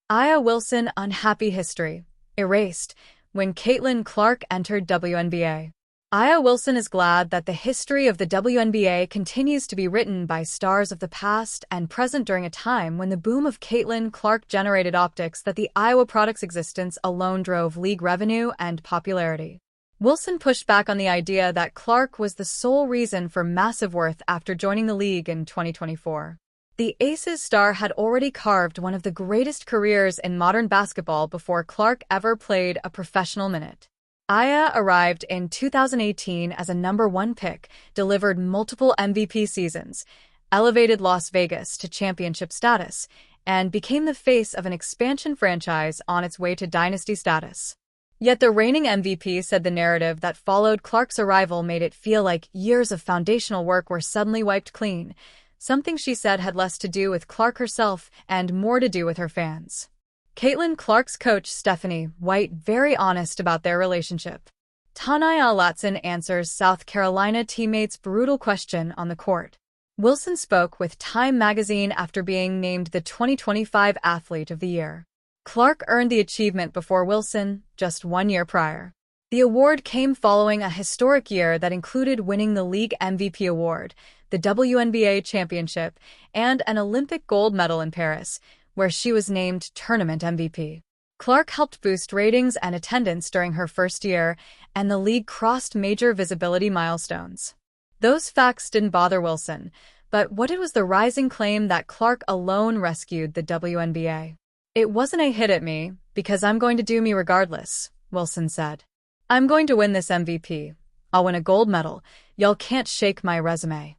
Aya Wilson unhappy history. Erased. When Caitlin Clark entered WNBA. Aya Wilson is glad that the history of the WNBA continues to be written by stars of the past and present during a time when the boom of Caitlin Clark generated optics that the Iowa product's existence alone drove league revenue and popularity. Wilson pushed back on the idea that Clark was the sole reason for massive worth after joining the league in 2024. The Aces star had already carved one of the greatest careers in modern basketball before Clark ever played a professional minute. Aya arrived in 2018 as a #1 pick, delivered multiple MVP seasons, elevated Las Vegas to championship status, and became the face of an expansion franchise on its way to dynasty status. Yet the reigning MVP said the narrative that followed Clark's arrival made it feel like years of foundational work were suddenly wiped clean, something she said had less to do with Clark herself and more to do with her fans. Caitlin Clark's coach Stephanie White very honest about their relationship. Tanaya Latson answers South Carolina teammates' brutal question on the court. Wilson spoke with Time magazine after being named the 2025 Athlete of the Year. Clark earned the achievement before Wilson, just 1 year prior. The award came following a historic year that included winning the league MVP award, the WNBA championship, and an Olympic gold medal in Paris, where she was named tournament MVP. Clark helped boost ratings and attendance during her first year, and the league crossed major visibility milestones. Those facts didn't bother Wilson, but what it was the rising claim that Clark alone rescued the WNBA. "It wasn't a hit at me, because I'm going to do me regardless," Wilson said. "I'm going to win this MVP. I'll win a gold medal. Y'all can't shake my resume."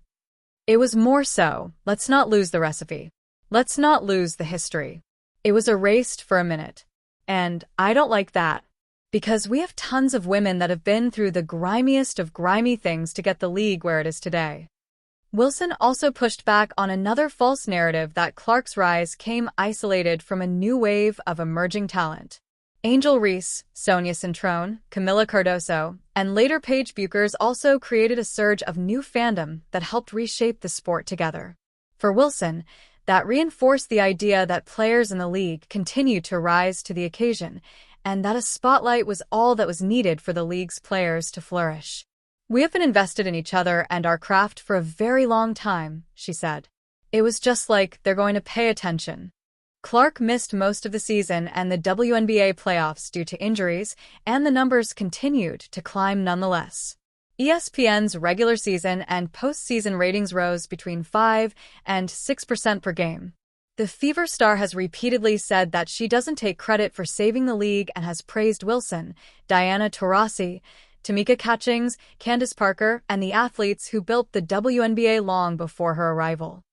It was more so, let's not lose the recipe. Let's not lose the history. It was erased for a minute. And I don't like that. Because we have tons of women that have been through the grimiest of grimy things to get the league where it is today. Wilson also pushed back on another false narrative that Clark's rise came isolated from a new wave of emerging talent. Angel Reese, Sonia Cintrone, Camila Cardoso, and later Paige Buchers also created a surge of new fandom that helped reshape the sport together. For Wilson, that reinforced the idea that players in the league continued to rise to the occasion, and that a spotlight was all that was needed for the league's players to flourish. "We have been invested in each other and our craft for a very long time," she said. "It was just like they're going to pay attention." Clark missed most of the season and the WNBA playoffs due to injuries, and the numbers continued to climb nonetheless. ESPN's regular season and postseason ratings rose between 5 and 6% per game. The Fever star has repeatedly said that she doesn't take credit for saving the league and has praised Wilson, Diana Taurasi, Tamika Catchings, Candace Parker, and the athletes who built the WNBA long before her arrival.